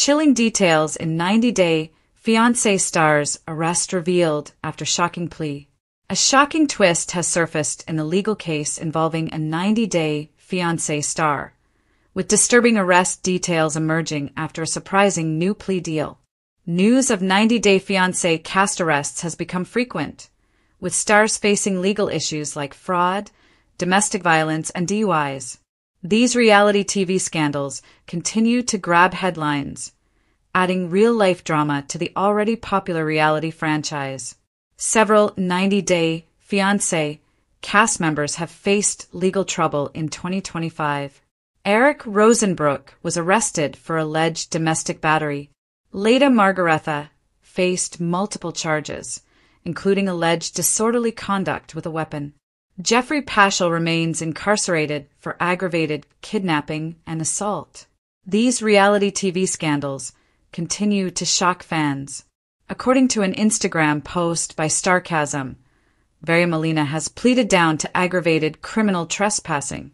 Chilling details in 90 Day Fiancé star's arrest revealed after shocking plea. A shocking twist has surfaced in the legal case involving a 90 Day Fiancé star, with disturbing arrest details emerging after a surprising new plea deal. News of 90 Day Fiancé cast arrests has become frequent, with stars facing legal issues like fraud, domestic violence, and DUIs. These reality TV scandals continue to grab headlines, adding real-life drama to the already popular reality franchise. Several 90 Day Fiancé cast members have faced legal trouble in 2025. Eric Rosenbrook was arrested for alleged domestic battery. Leda Margaretha faced multiple charges, including alleged disorderly conduct with a weapon. Jeffrey Paschal remains incarcerated for aggravated kidnapping and assault. These reality TV scandals continue to shock fans. According to an Instagram post by Starcasm, Veria Molina has pleaded down to aggravated criminal trespassing.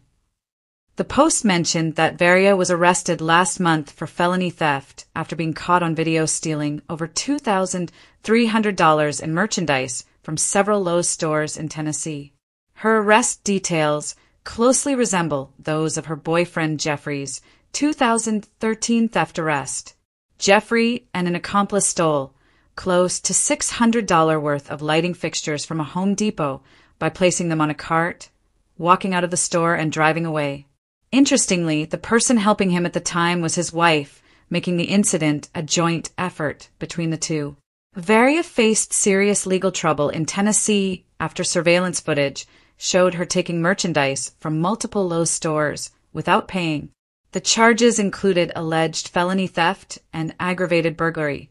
The post mentioned that Veria was arrested last month for felony theft after being caught on video stealing over $2,300 in merchandise from several Lowe's stores in Tennessee. Her arrest details closely resemble those of her boyfriend Jeffrey's 2013 theft arrest. Jeffrey and an accomplice stole close to $600 worth of lighting fixtures from a Home Depot by placing them on a cart, walking out of the store, and driving away. Interestingly, the person helping him at the time was his wife, making the incident a joint effort between the two. Veria faced serious legal trouble in Tennessee after surveillance footage showed her taking merchandise from multiple Lowe's stores without paying. The charges included alleged felony theft and aggravated burglary,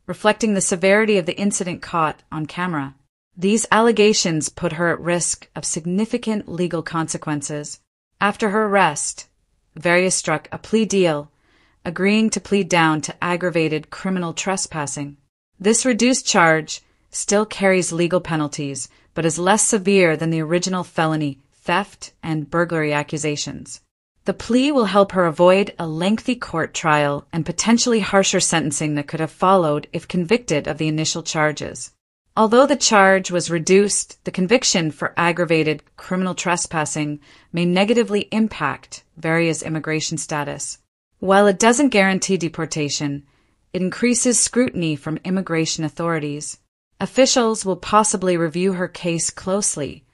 reflecting the severity of the incident caught on camera. These allegations put her at risk of significant legal consequences. After her arrest, Veria struck a plea deal, agreeing to plead down to aggravated criminal trespassing. This reduced charge still carries legal penalties, but is less severe than the original felony theft and burglary accusations. The plea will help her avoid a lengthy court trial and potentially harsher sentencing that could have followed if convicted of the initial charges. Although the charge was reduced, the conviction for aggravated criminal trespassing may negatively impact Veria's immigration status. While it doesn't guarantee deportation, it increases scrutiny from immigration authorities. Officials will possibly review her case closely,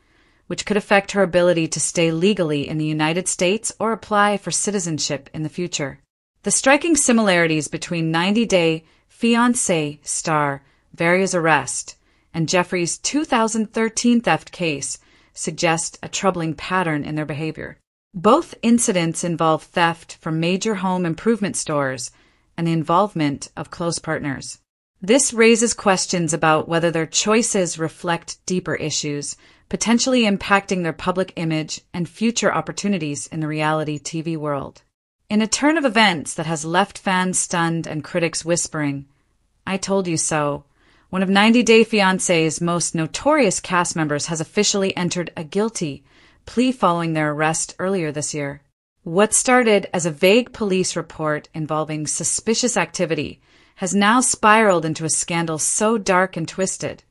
which could affect her ability to stay legally in the United States or apply for citizenship in the future. The striking similarities between 90 Day Fiancé star Veria's arrest and Jeffrey's 2013 theft case suggest a troubling pattern in their behavior. Both incidents involve theft from major home improvement stores and the involvement of close partners. This raises questions about whether their choices reflect deeper issues, potentially impacting their public image and future opportunities in the reality TV world. In a turn of events that has left fans stunned and critics whispering, "I told you so," one of 90 Day Fiancé's most notorious cast members has officially entered a guilty plea following their arrest earlier this year. What started as a vague police report involving suspicious activity has now spiraled into a scandal so dark and twisted,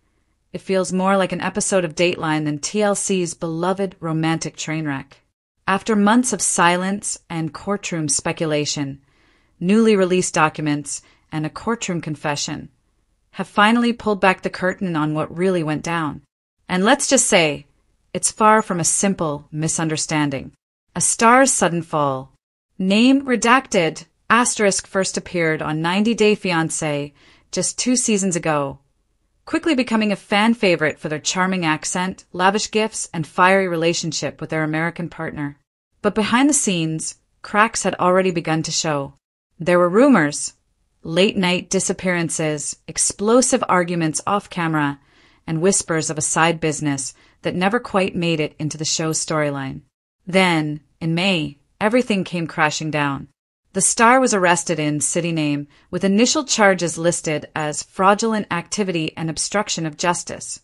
it feels more like an episode of Dateline than TLC's beloved romantic train wreck. After months of silence and courtroom speculation, newly released documents and a courtroom confession have finally pulled back the curtain on what really went down. And let's just say, it's far from a simple misunderstanding. A star's sudden fall. Name redacted, asterisk first appeared on 90 Day Fiancé just 2 seasons ago, quickly becoming a fan favorite for their charming accent, lavish gifts, and fiery relationship with their American partner. But behind the scenes, cracks had already begun to show. There were rumors, late-night disappearances, explosive arguments off-camera, and whispers of a side business that never quite made it into the show's storyline. Then, in May, everything came crashing down. The star was arrested in city name, with initial charges listed as fraudulent activity and obstruction of justice.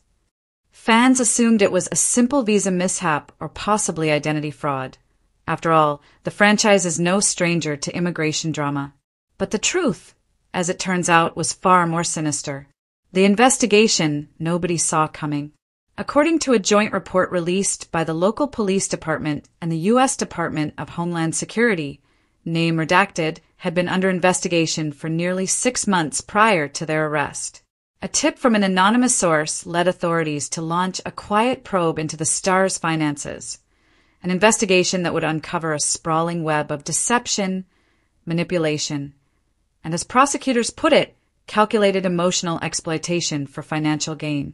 Fans assumed it was a simple visa mishap or possibly identity fraud. After all, the franchise is no stranger to immigration drama. But the truth, as it turns out, was far more sinister. The investigation nobody saw coming. According to a joint report released by the local police department and the U.S. Department of Homeland Security, name redacted, had been under investigation for nearly 6 months prior to their arrest. A tip from an anonymous source led authorities to launch a quiet probe into the star's finances, an investigation that would uncover a sprawling web of deception, manipulation, and, as prosecutors put it, calculated emotional exploitation for financial gain.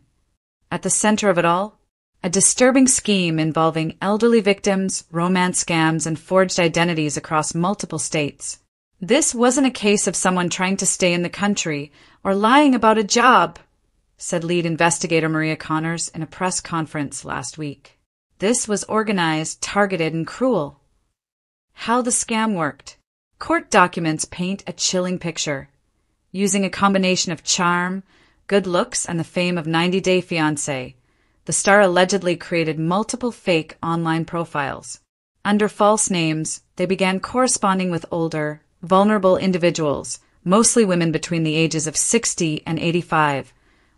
At the center of it all, a disturbing scheme involving elderly victims, romance scams, and forged identities across multiple states. This wasn't a case of someone trying to stay in the country or lying about a job, said lead investigator Maria Connors in a press conference last week. This was organized, targeted, and cruel. How the scam worked. Court documents paint a chilling picture. Using a combination of charm, good looks, and the fame of 90 Day Fiancé, the star allegedly created multiple fake online profiles. Under false names, they began corresponding with older, vulnerable individuals, mostly women between the ages of 60 and 85,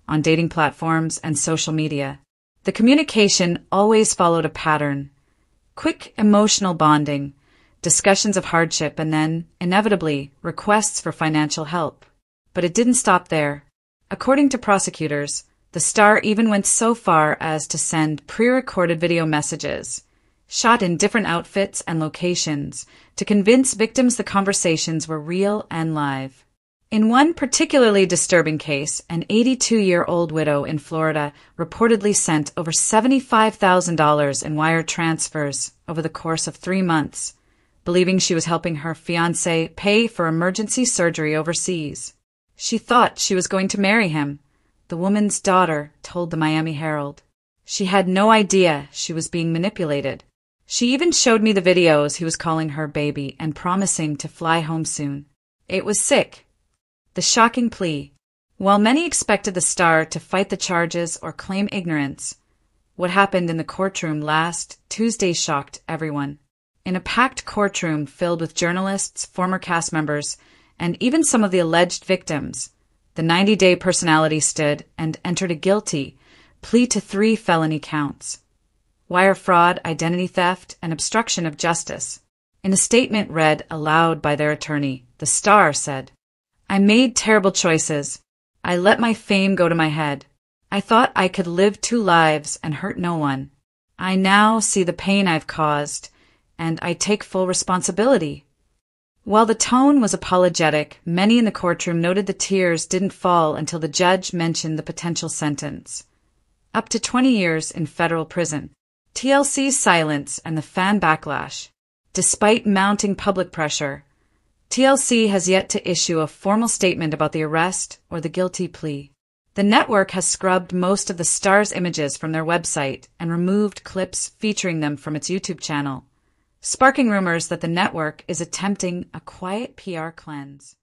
on dating platforms and social media. The communication always followed a pattern: quick emotional bonding, discussions of hardship, and then, inevitably, requests for financial help. But it didn't stop there. According to prosecutors, the star even went so far as to send pre-recorded video messages, shot in different outfits and locations, to convince victims the conversations were real and live. In one particularly disturbing case, an 82-year-old widow in Florida reportedly sent over $75,000 in wire transfers over the course of 3 months, believing she was helping her fiancé pay for emergency surgery overseas. She thought she was going to marry him, the woman's daughter told the Miami Herald. She had no idea she was being manipulated. She even showed me the videos he was calling her baby and promising to fly home soon. It was sick. The shocking plea. While many expected the star to fight the charges or claim ignorance, what happened in the courtroom last Tuesday shocked everyone. In a packed courtroom filled with journalists, former cast members, and even some of the alleged victims, the 90 Day personality stood and entered a guilty plea to 3 felony counts: wire fraud, identity theft, and obstruction of justice. In a statement read aloud by their attorney, the star said, "I made terrible choices. I let my fame go to my head. I thought I could live 2 lives and hurt no one. I now see the pain I've caused, and I take full responsibility." While the tone was apologetic, many in the courtroom noted the tears didn't fall until the judge mentioned the potential sentence: up to 20 years in federal prison. TLC's silence and the fan backlash. Despite mounting public pressure, TLC has yet to issue a formal statement about the arrest or the guilty plea. The network has scrubbed most of the star's images from their website and removed clips featuring them from its YouTube channel, sparking rumors that the network is attempting a quiet PR cleanse.